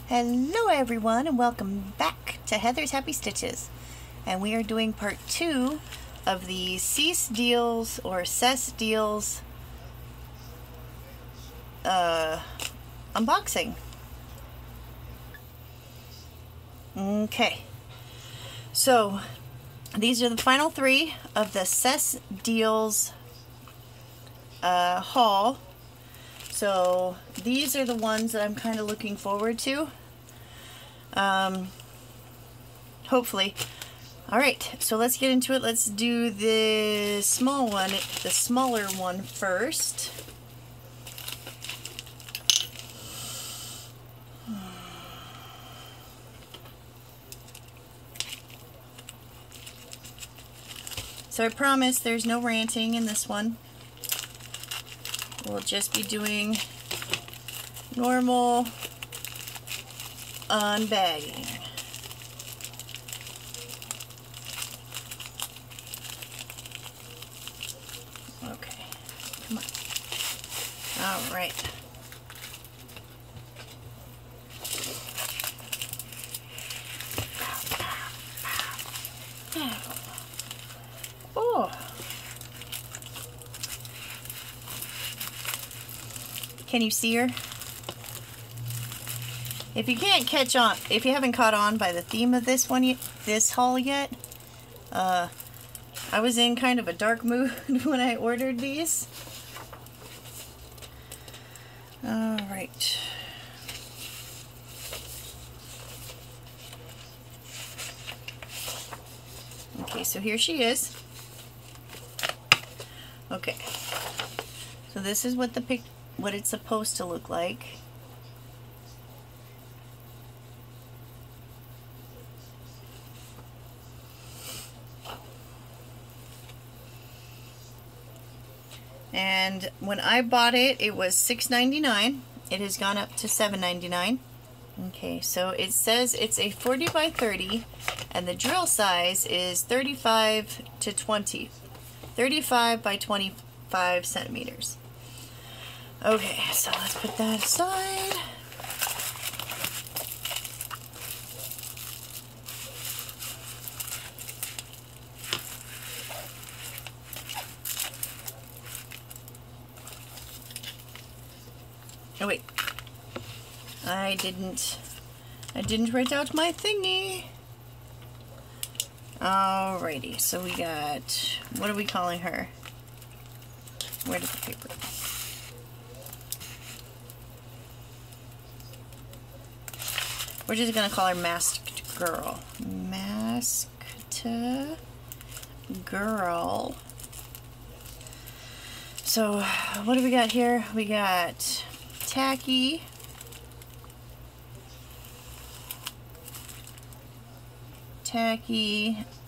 Hello everyone and welcome back to Heather's Happy Stitches, and we are doing part 2 of the Cesdeals or Cesdeals unboxing. Okay, so these are the final 3 of the Cesdeals haul. So these are the ones that I'm kind of looking forward to. Hopefully. Alright, so let's get into it. Let's do the small one, the smaller one first. So I promise there's no ranting in this one. We'll just be doing normal unbagging. Okay, come on. All right. Oh. Can you see her? If you can't catch on, if you haven't caught on by the theme of this one, this haul yet, I was in kind of a dark mood when I ordered these. All right. Okay, so here she is. Okay. So this is what what it's supposed to look like. And when I bought it, it was $6.99. It has gone up to $7.99. Okay, so it says it's a 40 by 30, and the drill size is 35 to 20. 35 by 25 centimeters. Okay, so let's put that aside. Oh wait, I didn't write out my thingy. Alrighty, so we got, what are we calling her? Where did the paper go? We're just gonna call her Masked Girl. Masked Girl. So, what do we got here? We got Tacky,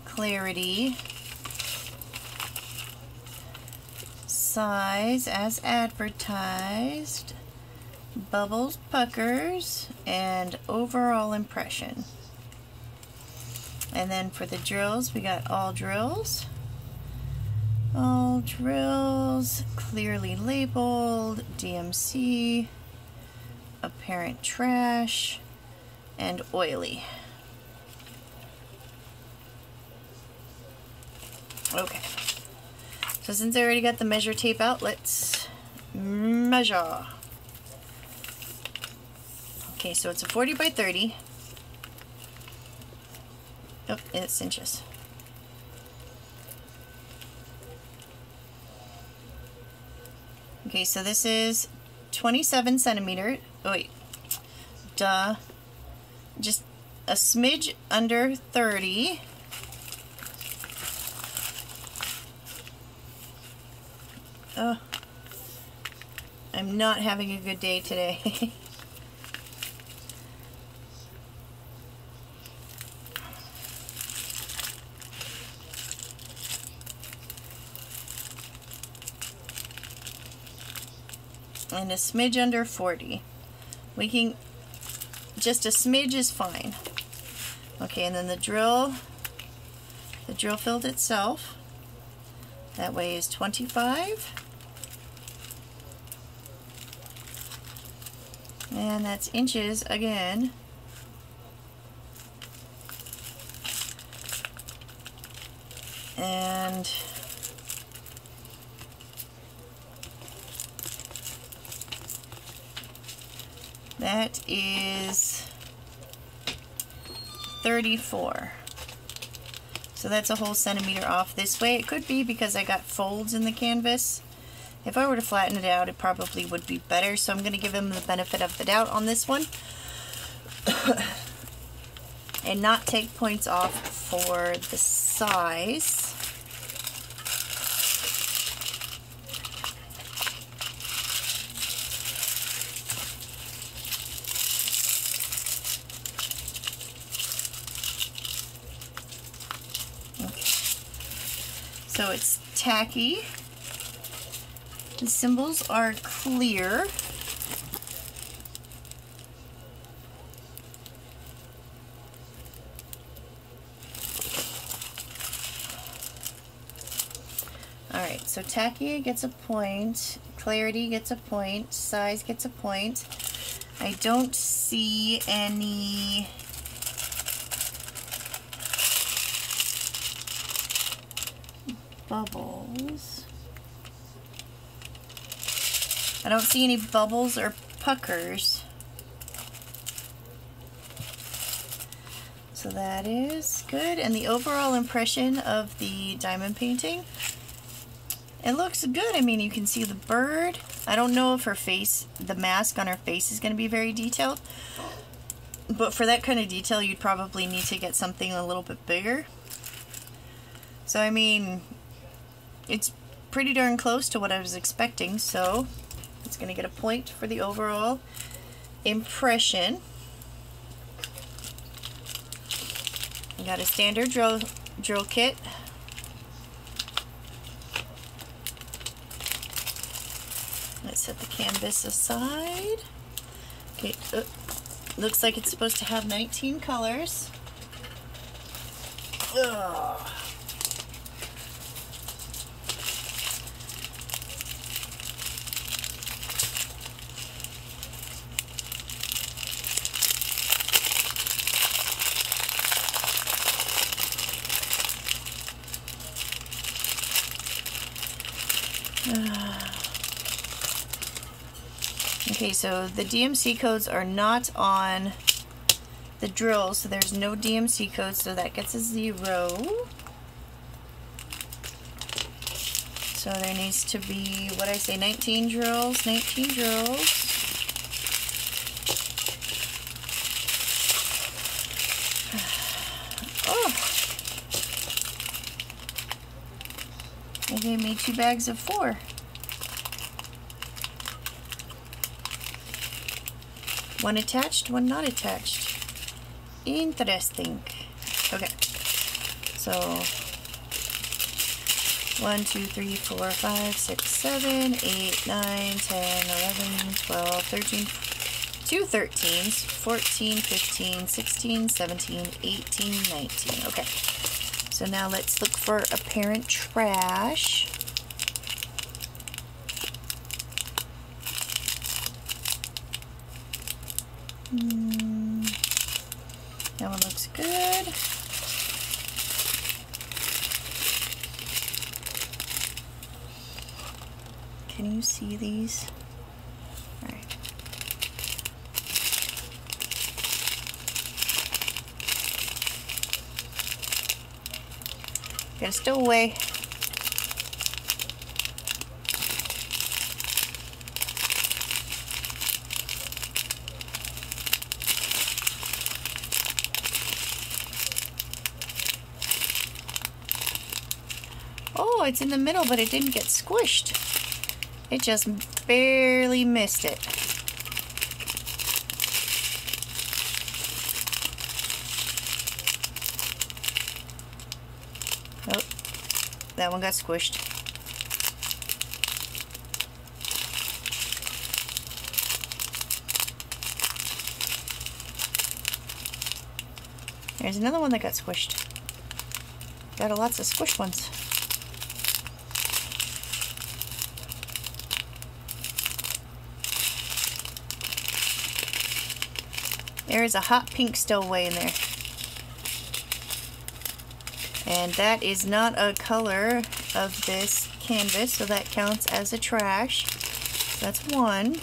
Clarity, size as advertised, Bubbles Puckers, and overall impression. And then for the drills, we got all drills, clearly labeled, DMC, apparent trash, and oily. Okay, so since I already got the measure tape out, let's measure. Okay, so it's a 40 by 30. Oh, it's inches. Okay, so this is 27 centimeters. Oh wait, duh. Just a smidge under 30. Oh, I'm not having a good day today. And a smidge under 40. We can, just a smidge is fine. Okay, and then the drill filled itself. That weighs 25. And that's inches again. And that is 34. So that's a whole centimeter off this way. It could be because I got folds in the canvas. If I were to flatten it out, it probably would be better. So I'm going to give him the benefit of the doubt on this one. And not take points off for the size. So it's tacky. The symbols are clear. Alright, so tacky gets a point, clarity gets a point, size gets a point. I don't see any bubbles. I don't see any bubbles or puckers. So that is good. And the overall impression of the diamond painting, it looks good. I mean, you can see the bird. I don't know if her face, the mask on her face is going to be very detailed. But for that kind of detail, you'd probably need to get something a little bit bigger. So, I mean, it's pretty darn close to what I was expecting, so it's going to get a point for the overall impression. I got a standard drill kit. Let's set the canvas aside. Okay, looks like it's supposed to have 19 colors. Ugh. Okay, so the DMC codes are not on the drill, so there's no DMC code, so that gets a 0. So there needs to be, what I say, 19 drills, 19 drills. Oh! They gave me 2 bags of 4. One attached, one not attached. Interesting. Okay. So 1, 2, 3, 4, 5, 6, 7, 8, 9, 10, 11, 12, 13, 2 13s, 14, 15, 16, 17, 18, 19. Okay. So now let's look for apparent trash. That one looks good. Can you see these? All right. Gotta stow away. Oh, it's in the middle, but it didn't get squished. It just barely missed it. Oh, that one got squished. There's another one that got squished. Got lots of squished ones. There is a hot pink stowaway in there. And that is not a color of this canvas, so that counts as a trash. So that's one.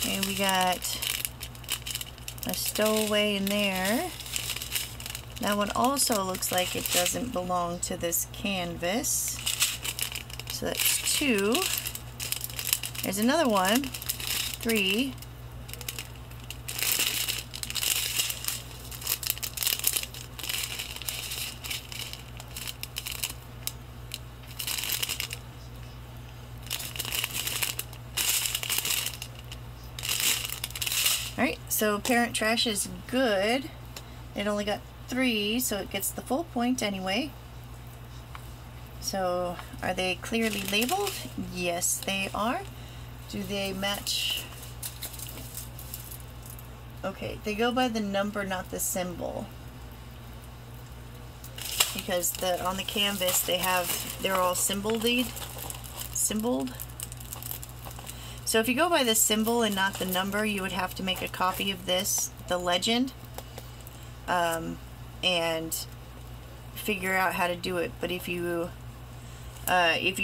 And we got a stowaway in there. That one also looks like it doesn't belong to this canvas. So that's two. There's another one. Three. Alright, so parent trash is good. It only got 3, so it gets the full point anyway. So, are they clearly labeled? Yes, they are. Do they match? Okay, they go by the number, not the symbol. Because on the canvas they're all symboled. So if you go by the symbol and not the number, you would have to make a copy of this, the legend, and figure out how to do it. But if you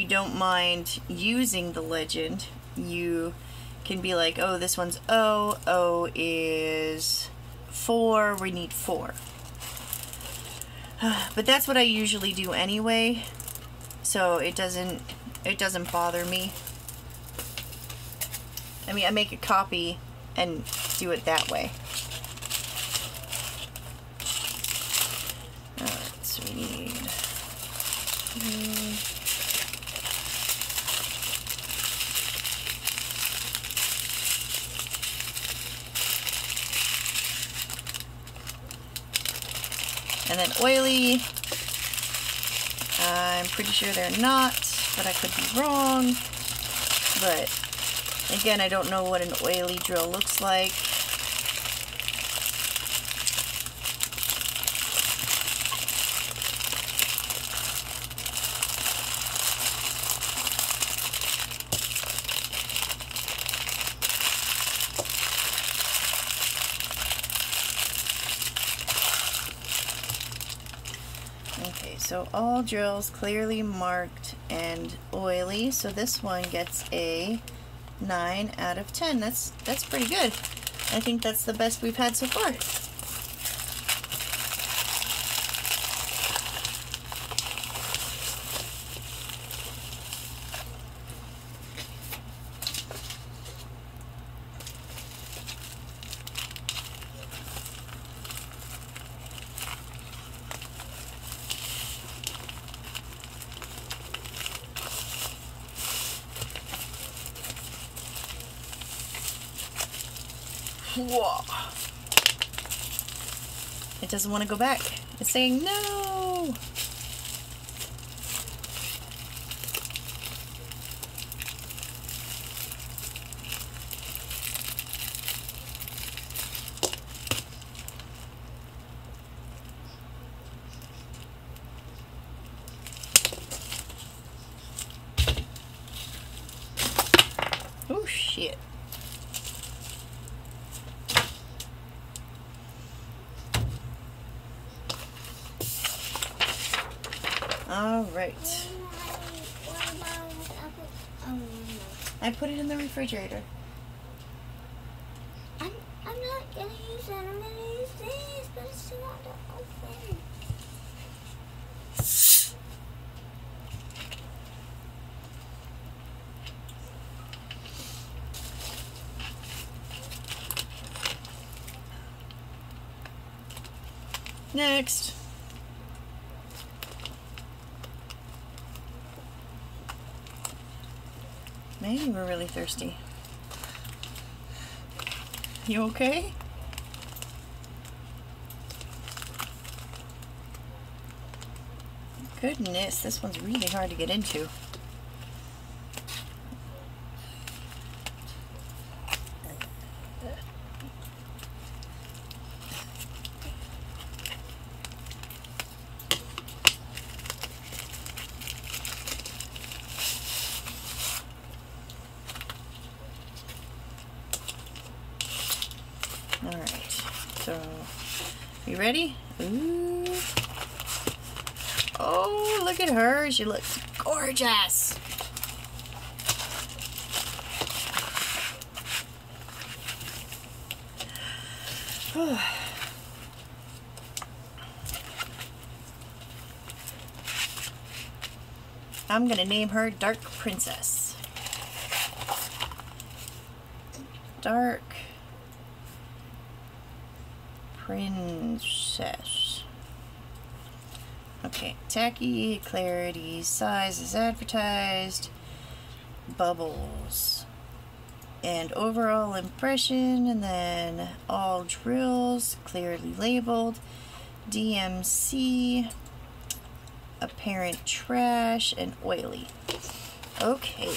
don't mind using the legend, you can be like, oh, this one's O, O is 4, we need 4. But that's what I usually do anyway, so it doesn't bother me. I mean, I make a copy and do it that way. Alright, so we need 3. And then oily. I'm pretty sure they're not, but I could be wrong. But again, I don't know what an oily drill looks like. Okay, so all drills clearly marked and oily, so this one gets a 9 out of 10. That's pretty good. I think that's the best we've had so far. Whoa. It doesn't want to go back. It's saying no. Oh shit. All right. I put it in the refrigerator. I'm not gonna use that. I'm gonna use this, but it's too hard to open. Next. Maybe we're really thirsty. You okay? Goodness, this one's really hard to get into. You ready? Ooh. Oh, look at her. She looks gorgeous. I'm going to name her Dark Princess. Dark Princess. Okay, tacky, clarity, size is advertised, bubbles, and overall impression, and then all drills, clearly labeled, DMC, apparent trash, and oily. Okay.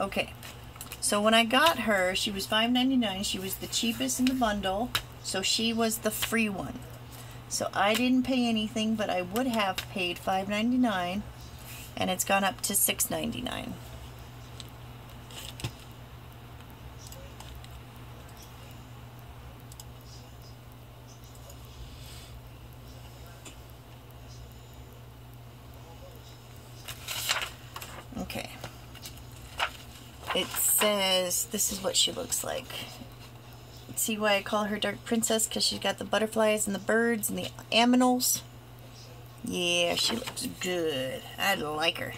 Okay, so when I got her, she was $5.99. She was the cheapest in the bundle, so she was the free one. So I didn't pay anything, but I would have paid $5.99, and it's gone up to $6.99. Okay. It says, this is what she looks like. See why I call her Dark Princess? Because she's got the butterflies and the birds and the aminals. Yeah, she looks good. I like her.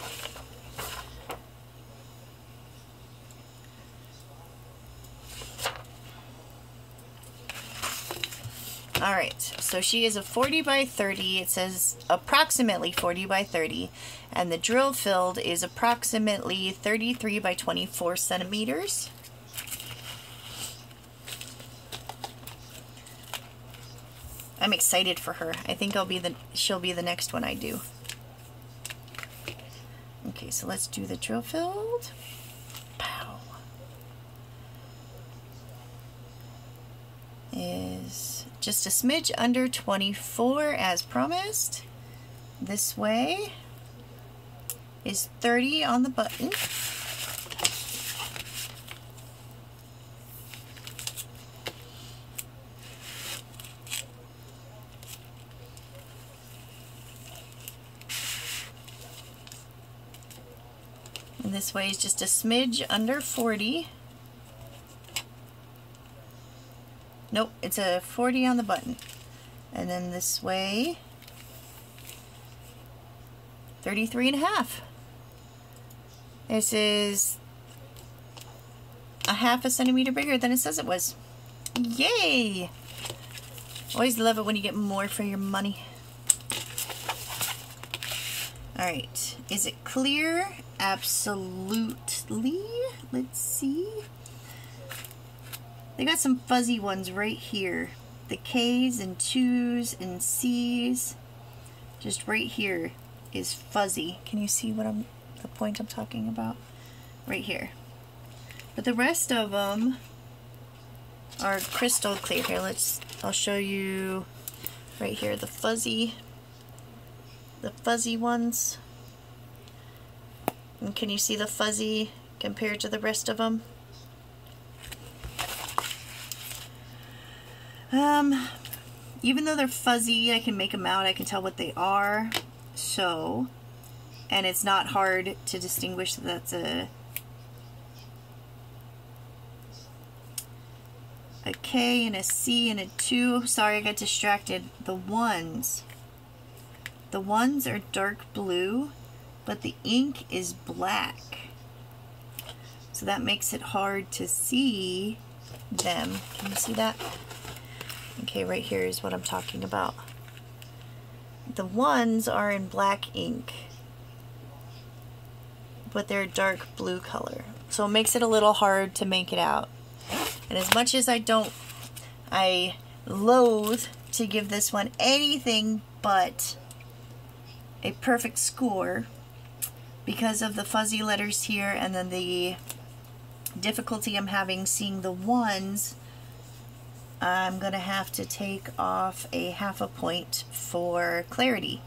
Alright, so she is a 40 by 30. It says approximately 40 by 30. And the drill filled is approximately 33 by 24 centimeters. I'm excited for her. I think she'll be the next one I do. Okay, so let's do the drill filled. Pow. Is just a smidge under 24 as promised. This way is 30 on the button. And this way is just a smidge under 40. Nope, it's a 40 on the button. And then this way, 33.5. This is a ½ centimeter bigger than it says it was. Yay! Always love it when you get more for your money. Alright, is it clear? Absolutely. Let's see. They got some fuzzy ones right here. The K's and 2's and C's. Just right here is fuzzy. Can you see what the point I'm talking about? Right here. But the rest of them are crystal clear. Here, I'll show you right here the fuzzy ones. And can you see the fuzzy compared to the rest of them? Even though they're fuzzy, I can make them out. I can tell what they are. So, and it's not hard to distinguish that that's a K and a C and a 2. Sorry, I got distracted. The ones are dark blue, but the ink is black. So that makes it hard to see them. Can you see that? Okay, right here is what I'm talking about. The ones are in black ink, but they're dark blue color. So it makes it a little hard to make it out. And as much as I, loathe to give this one anything but a perfect score because of the fuzzy letters here and then the difficulty I'm having seeing the ones. I'm gonna have to take off a half a point for clarity.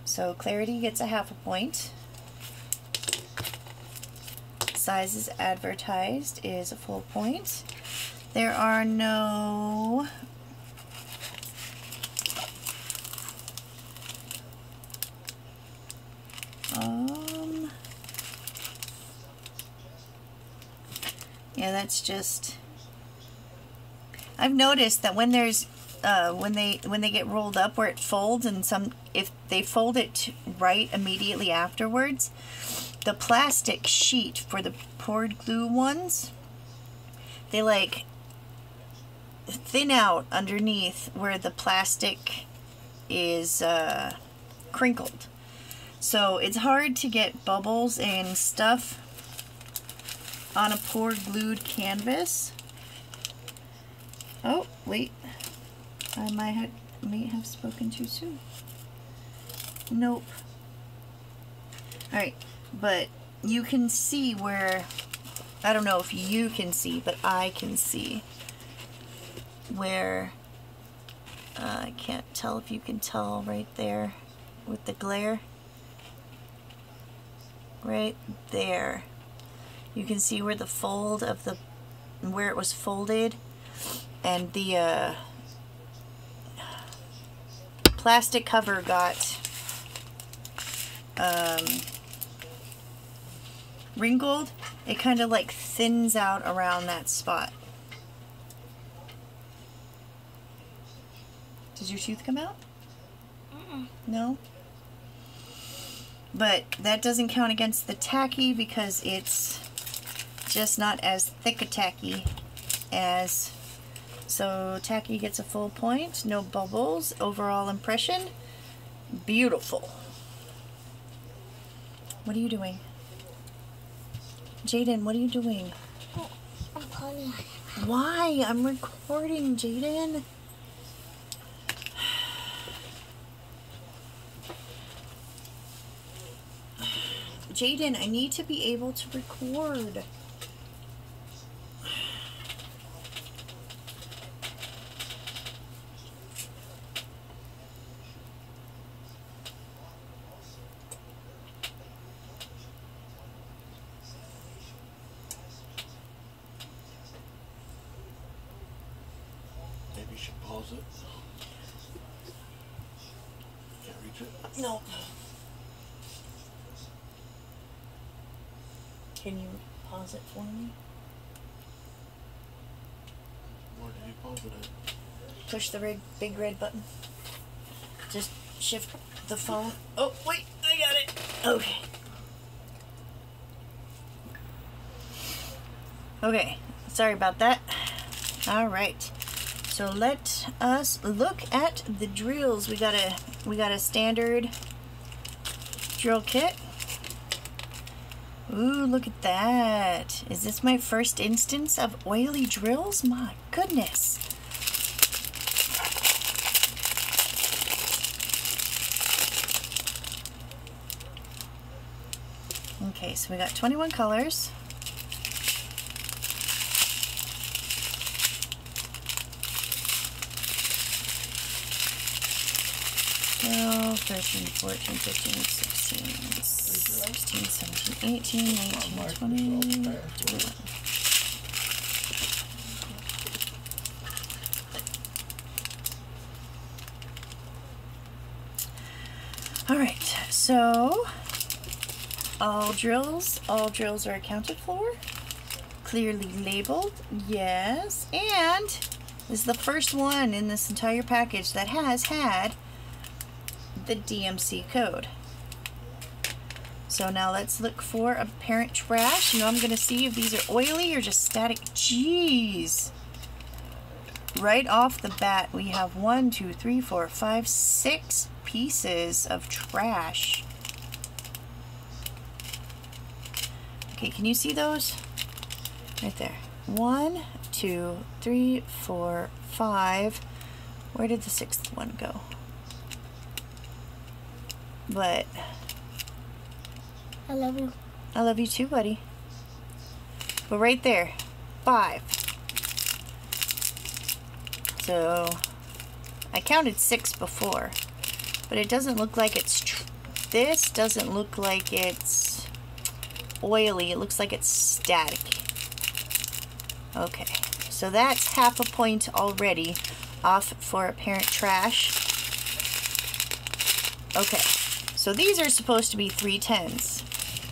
So clarity gets a half a point. Size as advertised is a full point. There are no yeah, that's just, I've noticed that when there's when they get rolled up where it folds, and if they fold it right immediately afterwards, the plastic sheet for the poured glue ones, they like thin out underneath where the plastic is crinkled. So it's hard to get bubbles and stuff on a poured glued canvas. Oh, wait. I may have spoken too soon. Nope. Alright, but you can see where, I don't know if you can see, but I can see where, I can't tell if you can tell right there with the glare. Right there. You can see where the fold of where it was folded, and the plastic cover got wrinkled. It kind of like thins out around that spot. Did your tooth come out? No? But that doesn't count against the tacky because it's just not as thick a tacky as, so tacky gets a full point, no bubbles, overall impression, beautiful. What are you doing? Jaden, what are you doing? Oh, I'm calling. Why? I'm recording, Jaden. Jaden, I need to be able to record. Maybe you should pause it. Can't reach it? No. Can you pause it for me? Where did you pause it at? Push the big red button. Just shift the phone. Oh, wait, I got it. Okay. Okay, sorry about that. All right. So let us look at the drills. We got a standard drill kit. Ooh, look at that. Is this my first instance of oily drills? My goodness. Okay, so we got 21 colors. So 13, 14, 15, 16, 16, 17, 18, 19, 20, 21. Alright, so all drills are accounted for, clearly labeled, yes, and this is the first one in this entire package that has had the DMC code. So now let's look for apparent trash. You know, I'm going to see if these are oily or just static. Jeez. Right off the bat, we have 1, 2, 3, 4, 5, 6 pieces of trash. Okay, can you see those? Right there. 1, 2, 3, 4, 5. Where did the 6th one go? But I love you. I love you too, buddy. But right there, 5. So I counted 6 before, but it doesn't look like it's this doesn't look like it's oily. It looks like it's static. Okay, so that's half a point already off for apparent trash. Okay, so these are supposed to be 310s.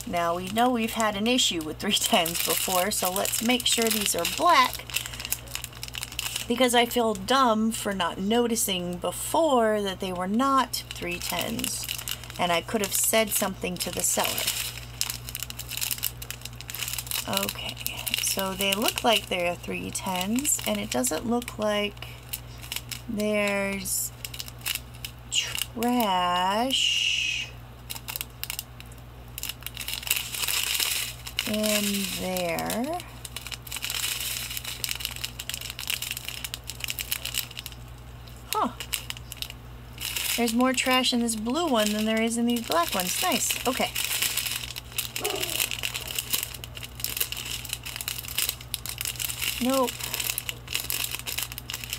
Now we know we've had an issue with 310s before, so let's make sure these are black, because I feel dumb for not noticing before that they were not 310s, and I could have said something to the seller. Okay, so they look like they're 310s, and it doesn't look like there's trash in there. Huh. There's more trash in this blue one than there is in these black ones. Nice. Okay. Nope.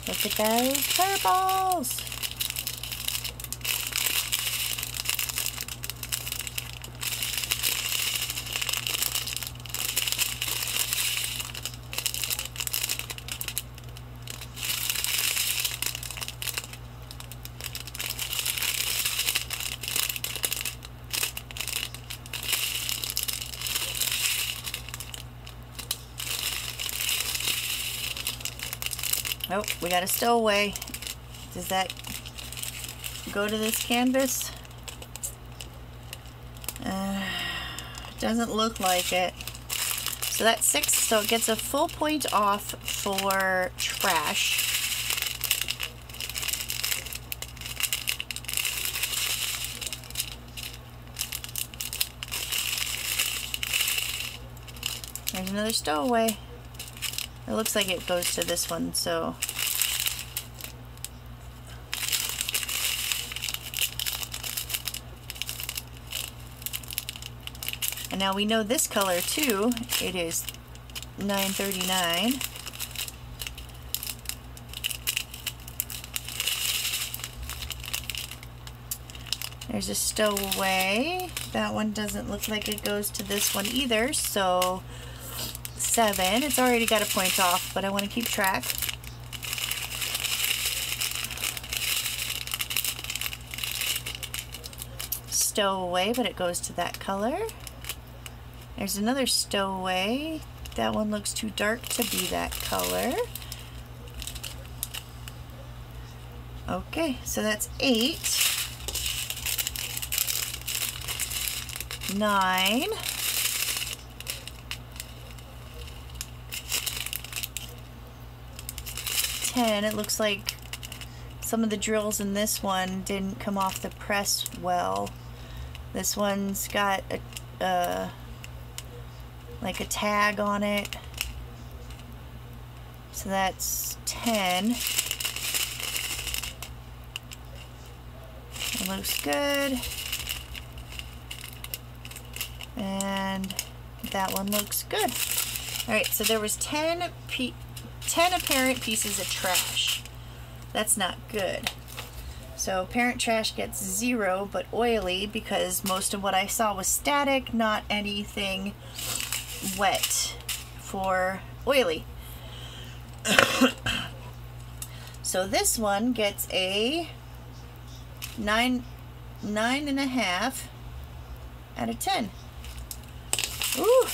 Look at those purples. Nope, we got a stowaway. Does that go to this canvas? Doesn't look like it. So that's 6, so it gets a full point off for trash. There's another stowaway. It looks like it goes to this one, so. And now we know this color too. It is $9.39. There's a stowaway. That one doesn't look like it goes to this one either, so 7. It's already got a point off, but I want to keep track. Stowaway, but it goes to that color. There's another stowaway. That one looks too dark to be that color. Okay, so that's 8. 9. 10. It looks like some of the drills in this one didn't come off the press well. This one's got a like a tag on it. So that's 10. It looks good. And that one looks good. Alright, so there was 10 apparent pieces of trash. That's not good. So apparent trash gets 0, but oily, because most of what I saw was static, not anything wet for oily. So this one gets a 9.5 out of 10. Ooh.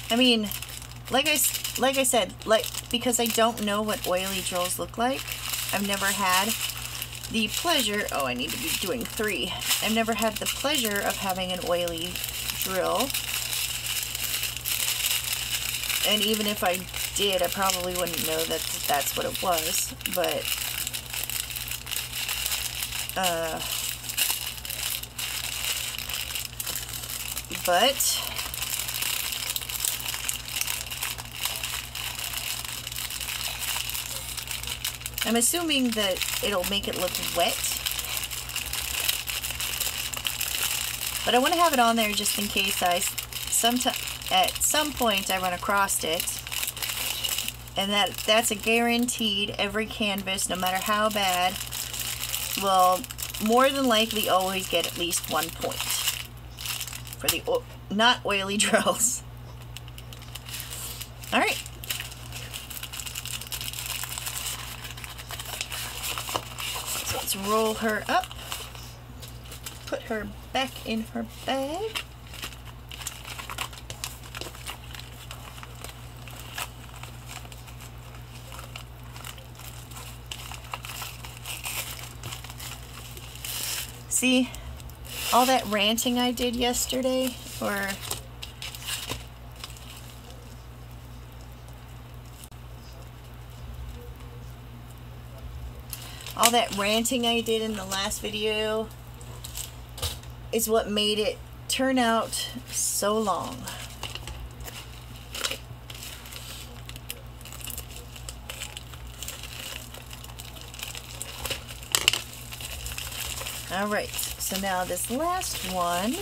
I mean, like I said, because I don't know what oily drills look like. I've never had the pleasure. Oh, I need to be doing 3. I've never had the pleasure of having an oily drill. And even if I did, I probably wouldn't know that that's what it was. But But I'm assuming that it'll make it look wet. But I want to have it on there just in case at some point I run across it. And that's a guaranteed. Every canvas, no matter how bad, will more than likely always get at least 1 point for the not oily drills. All right. So let's roll her up. Put her back in her bag. See, all that ranting I did yesterday, or all that ranting I did in the last video is what made it turn out so long. All right, so now this last one,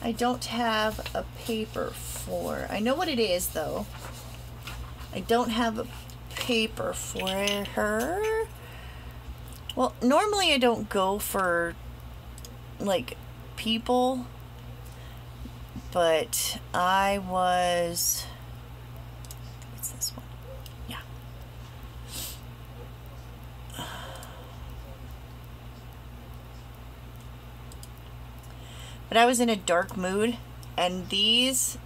I don't have a paper for. I know what it is though. I don't have a paper for her. Well, normally I don't go for like people, but I was, what's this one? Yeah. But I was in a dark mood, and these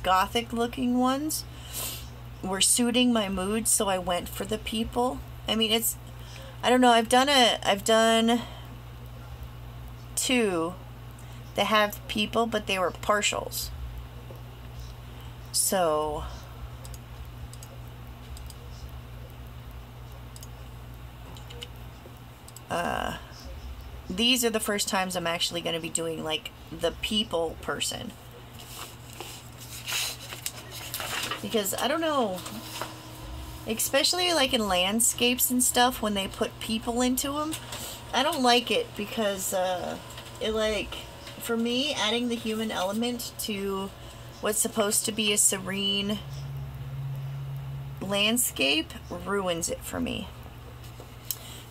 gothic looking ones were suiting my mood, so I went for the people. I mean, I don't know, I've done 2 that have people, but they were partials. So these are the first times I'm actually going to be doing like the people person. Because I don't know, especially like in landscapes and stuff, when they put people into them, I don't like it because it, like, for me, adding the human element to what's supposed to be a serene landscape ruins it for me.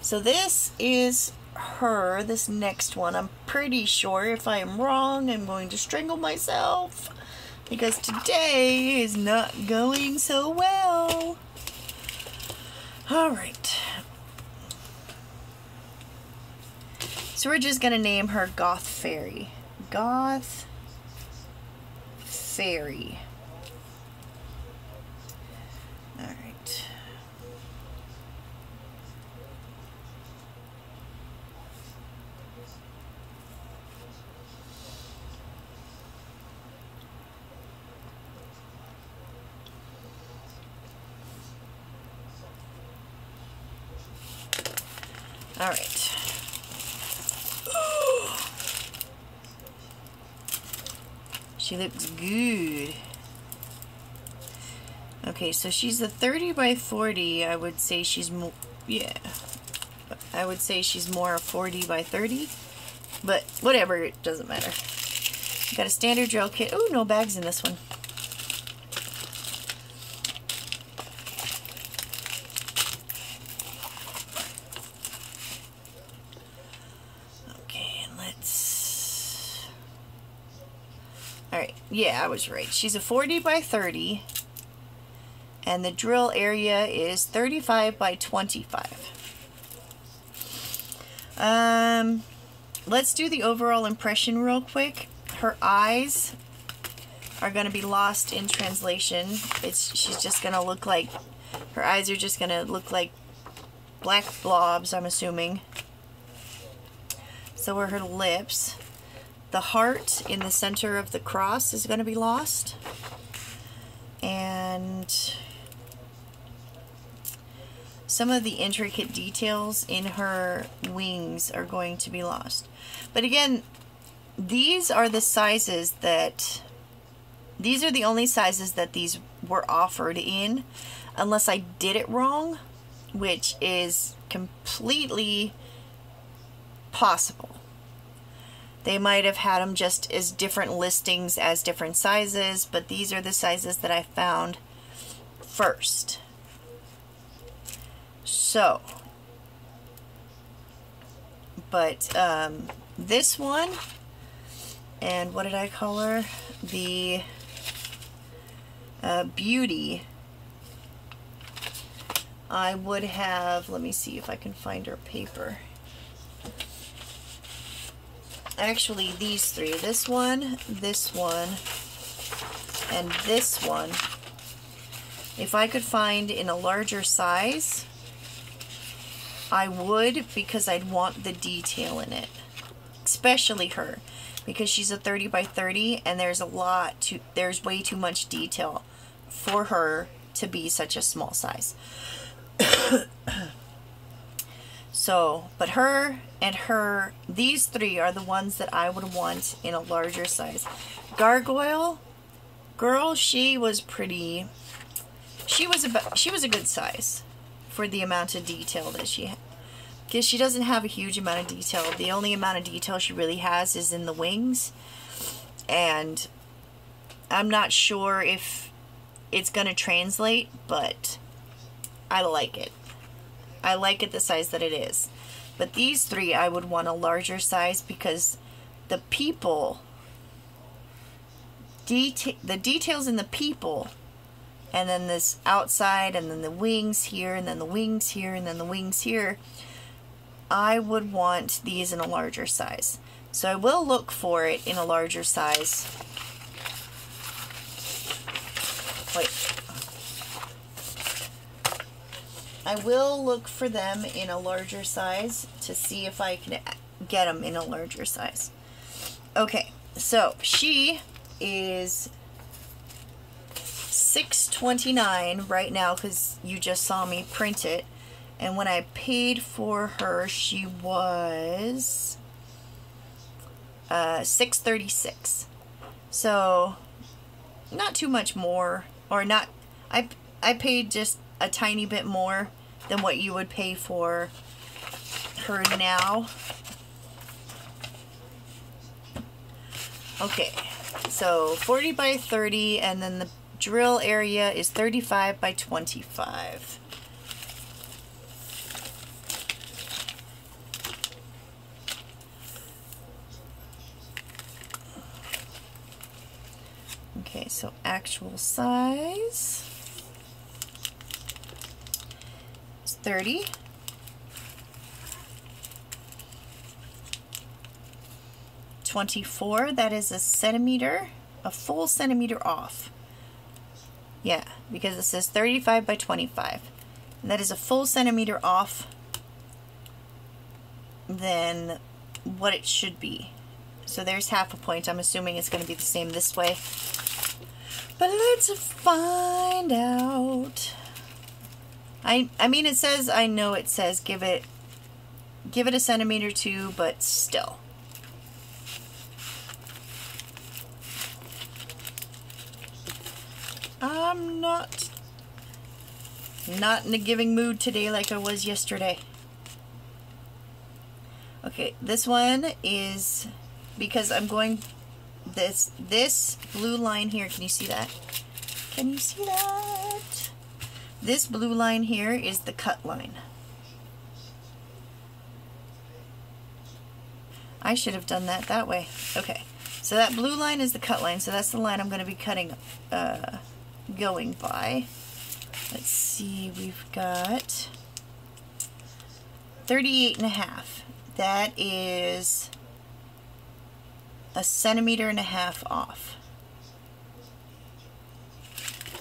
So this is her, this next one. I'm pretty sure if I am wrong, I'm going to strangle myself because today is not going so well. All right. So we're just gonna name her Goth Fairy. Goth Fairy. All right. All right. She looks good. Okay, so she's a 30 by 40. I would say she's more, yeah. I would say she's more a 40 by 30. But whatever, it doesn't matter. Got a standard drill kit. Oh, no bags in this one. Alright, yeah, I was right. She's a 40 by 30, and the drill area is 35 by 25. Let's do the overall impression real quick. Her eyes are going to be lost in translation. She's just going to look like, her eyes are just going to look like black blobs, I'm assuming. So are her lips. The heart in the center of the cross is going to be lost. And some of the intricate details in her wings are going to be lost. But again, these are the sizes that, these are the only sizes that these were offered in, unless I did it wrong, which is completely possible. They might have had them just as different listings as different sizes, but these are the sizes that I found first. So, but this one, and what did I call her? The Beauty. I would have, let me see if I can find her paper. Actually, these three, this one, and this one, if I could find in a larger size, I would, because I'd want the detail in it. Especially her, because she's a 30 by 30 and there's there's way too much detail for her to be such a small size. So, but her and these three are the ones that I would want in a larger size. Gargoyle girl, she was pretty, she was a good size for the amount of detail that she had. Because she doesn't have a huge amount of detail. The only amount of detail she really has is in the wings. And I'm not sure if it's going to translate, but I like it. I like it the size that it is. But these three I would want a larger size because the people, the details in the people, and then this outside, and then the wings here, and then the wings here, and then the wings here, I would want these in a larger size. So I will look for it in a larger size. Wait. I will look for them in a larger size to see if I can get them in a larger size. Okay, so she is $6.29 right now because you just saw me print it. And when I paid for her, she was $6.36. So not too much more, or not. I paid just a tiny bit more than what you would pay for her now. Okay, so 40 by 30, and then the drill area is 35 by 25. Okay, so actual size is 30. 24, that is a centimeter, a full centimeter off. Yeah, because it says 35 by 25. And that is a full centimeter off than what it should be. So there's half a point. I'm assuming it's going to be the same this way. But let's find out. I mean, it says, I know it says give it a centimeter too, but still. I'm not in a giving mood today like I was yesterday. Okay, this one is, because I'm going, this blue line here, can you see that? Can you see that? This blue line here is the cut line. I should have done that way. Okay, so that blue line is the cut line, so that's the line I'm going to be cutting, going by. Let's see, we've got 38.5. That is a centimeter and a half off.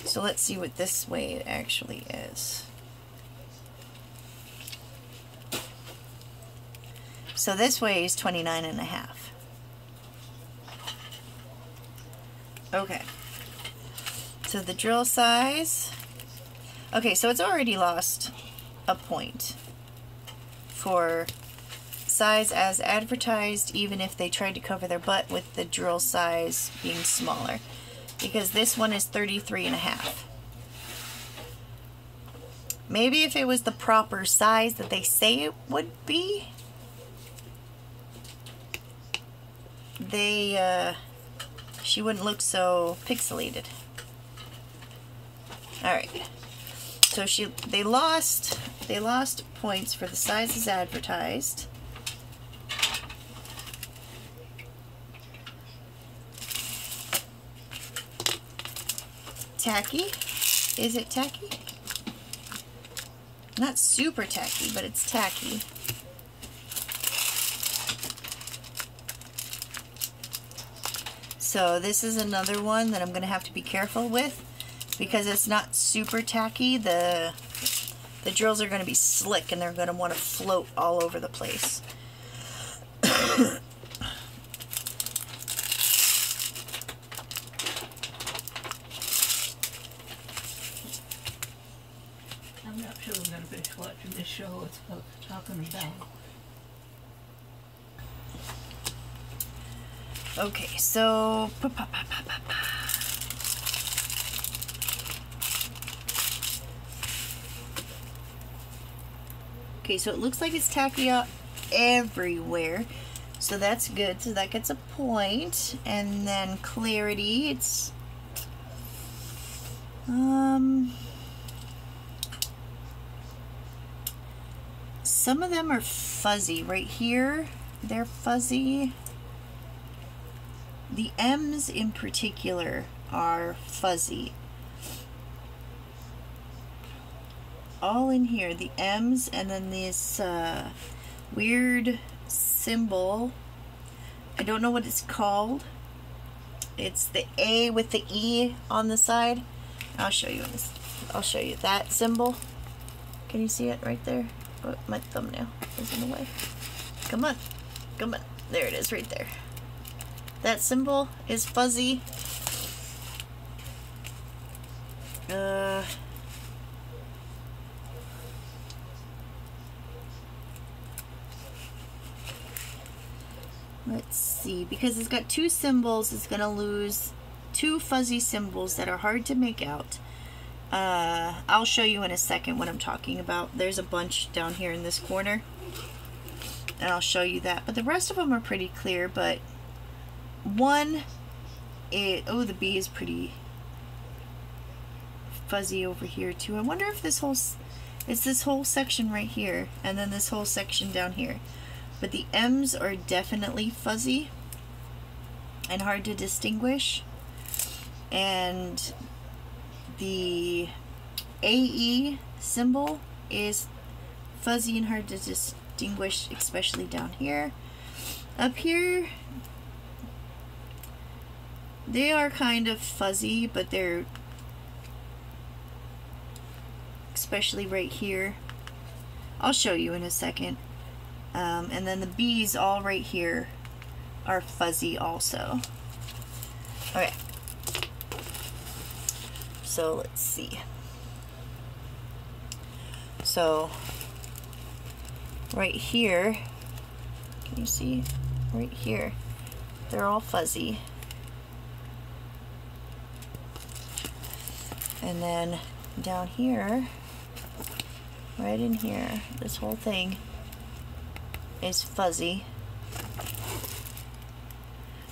So let's see what this way it actually is. So this way is 29.5. Okay. So the drill size. Okay, so it's already lost a point for size as advertised, even if they tried to cover their butt with the drill size being smaller, because this one is 33.5. Maybe if it was the proper size that they say it would be, she wouldn't look so pixelated. Alright, so they lost points for the sizes advertised. Tacky? Is it tacky? Not super tacky, but it's tacky. So this is another one that I'm going to have to be careful with, because it's not super tacky. The drills are going to be slick and they're going to want to float all over the place. I'm not sure I'm going to finish watching this show it's talking about. Okay, so okay, so it looks like it's tacky out everywhere, so that's good. So that gets a point. And then clarity, it's some of them are fuzzy. Right here, they're fuzzy. The M's in particular are fuzzy. All in here, the M's, and then this weird symbol. I don't know what it's called. It's the A with the E on the side. I'll show you this. I'll show you that symbol. Can you see it right there? Oh, my thumbnail is in the way. Come on. Come on. There it is right there. That symbol is fuzzy. Let's see, because it's got two symbols, it's going to lose two fuzzy symbols that are hard to make out. I'll show you in a second what I'm talking about. There's a bunch down here in this corner, and I'll show you that. But the rest of them are pretty clear, but one, oh, the B is pretty fuzzy over here too. I wonder if this whole, it's this whole section right here, and then this whole section down here. But the M's are definitely fuzzy and hard to distinguish. And the AE symbol is fuzzy and hard to distinguish, especially down here. Up here, they are kind of fuzzy, but they're, especially right here. I'll show you in a second. And then the B's all right here are fuzzy also. Okay. So let's see. So right here, can you see? Right here, they're all fuzzy. And then down here, right in here, this whole thing is fuzzy.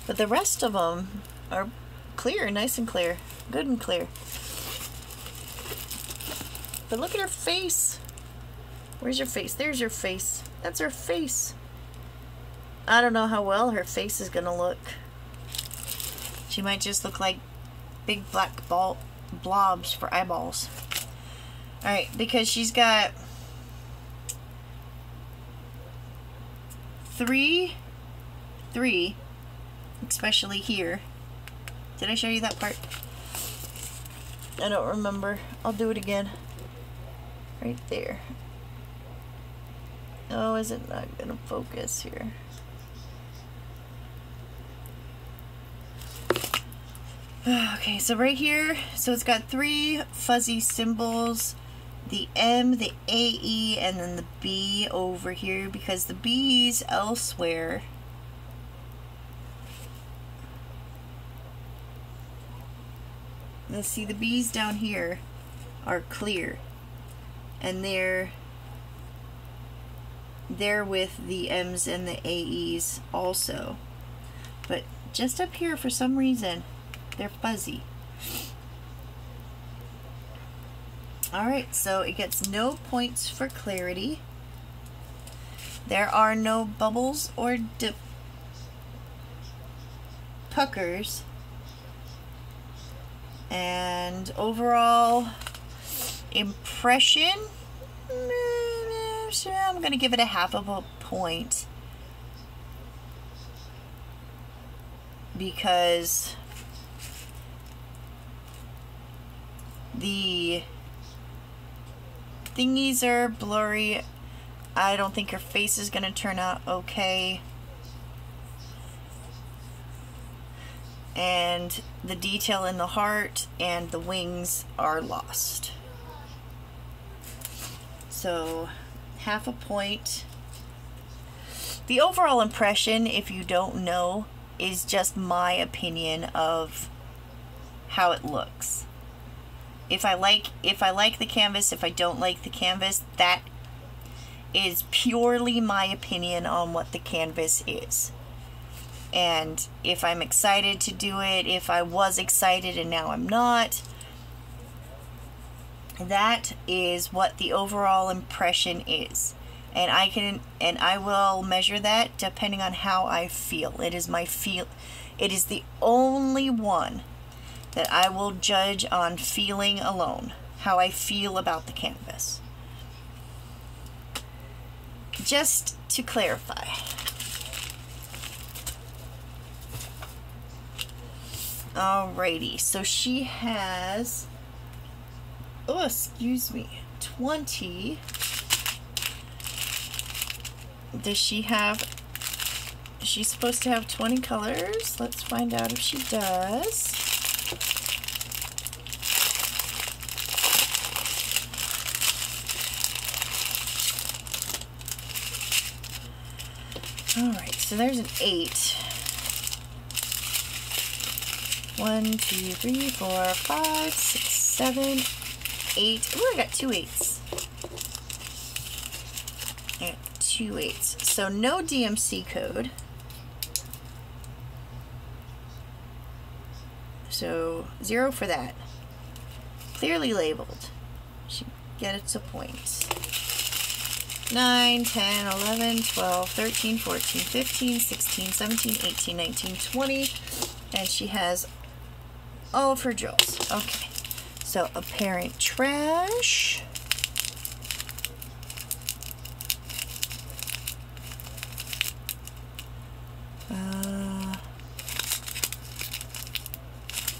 But the rest of them are clear, nice and clear, good and clear. But look at her face. Where's your face? There's your face. That's her face. I don't know how well her face is gonna look. She might just look like big black blobs for eyeballs. Alright, because she's got three, especially here. Did I show you that part? I don't remember. I'll do it again. Right there. Oh, is it not gonna focus here? Okay, so right here, so it's got three fuzzy symbols the M, the AE, and then the B over here, because the B's elsewhere let's see, the B's down here are clear, and they're with the M's and the AE's also, but just up here for some reason they're fuzzy. Alright, so it gets no points for clarity. There are no bubbles or puckers. And overall impression, I'm going to give it a half of a point. Because the thingies are blurry. I don't think her face is going to turn out okay. And the detail in the heart and the wings are lost. So, half a point. The overall impression, if you don't know, is just my opinion of how it looks. If I like the canvas, if I don't like the canvas, that is purely my opinion on what the canvas is. And if I'm excited to do it, if I was excited and now I'm not, that is what the overall impression is. And I will measure that depending on how I feel. It is the only one that I will judge on feeling alone, how I feel about the canvas. Just to clarify. Alrighty, so she has, 20. Does she have, she's supposed to have 20 colors. Let's find out if she does. Alright, so there's an 8. 1, 2, 3, 4, 5, 6, 7, 8. Ooh, I got 2 8s. I got 2 8s. So no DMC code. So 0 for that. Clearly labeled. Should get it a point. 9, 10, 11, 12, 13, 14, 15, 16, 17, 18, 19, 20. And she has all of her drills. Okay. So apparent trash.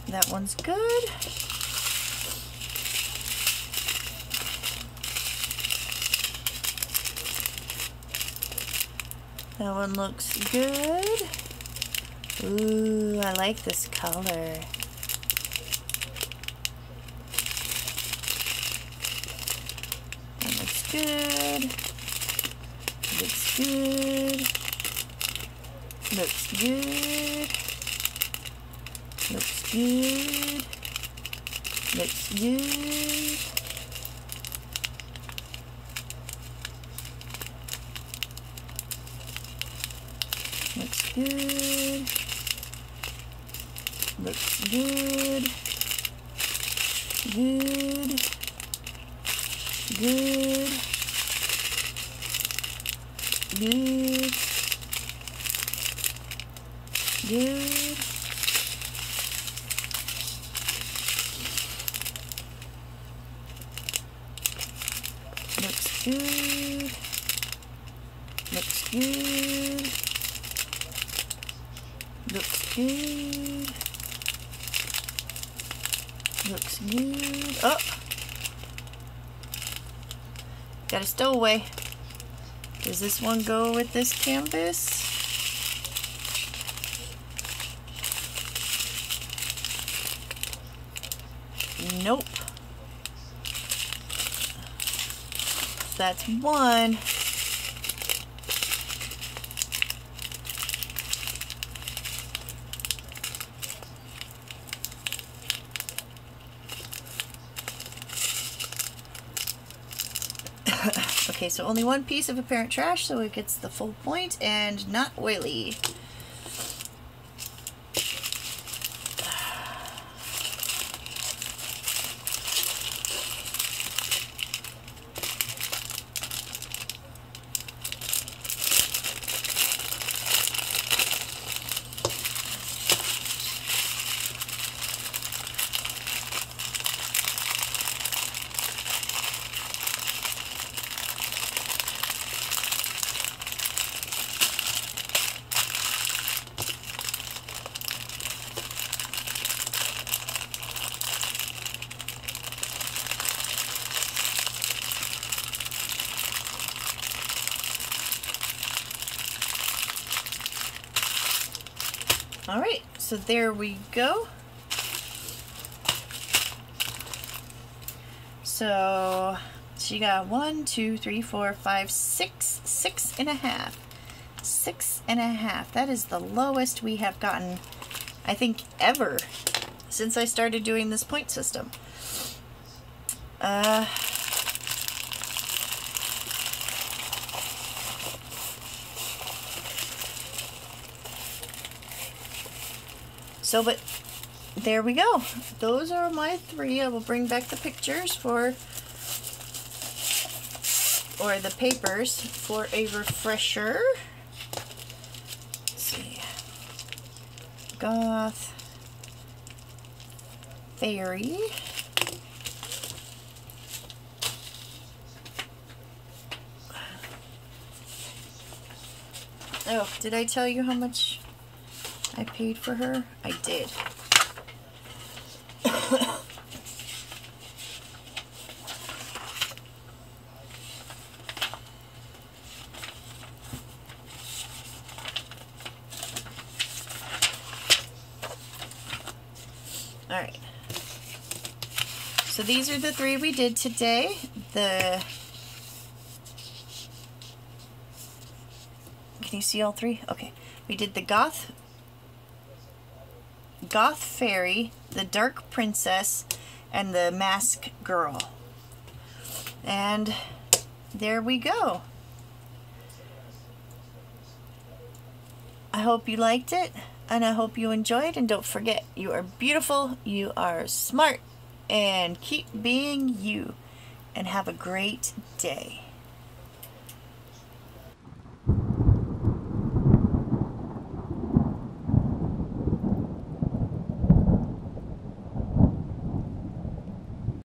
That one's good. That one looks good. Ooh, I like this color. That looks good. Looks good. Looks good. Looks good. Looks good. Looks good. Looks good. Good. Good. Good. Good. Looks good. Looks good. Looks good. Looks good. Oh! Got a stowaway. Does this one go with this canvas? Nope. So that's one. Okay, so only one piece of apparent trash, so it gets the full point and not oily. All right, so there we go. So she got 1, 2, 3, 4, 5, 6, 6.5. 6.5. That is the lowest we have gotten, I think, ever since I started doing this point system. So, but there we go. Those are my 3. I will bring back the pictures for, or the papers for a refresher. Let's see. Goth, Fairy, oh, did I tell you how much I paid for her? I did. All right. So these are the 3 we did today. Can you see all 3? Okay. We did the Goth Fairy, the Dark Princess, and the Mask Girl. And there we go. I hope you liked it, and I hope you enjoyed, and don't forget, you are beautiful, you are smart, and keep being you, and have a great day.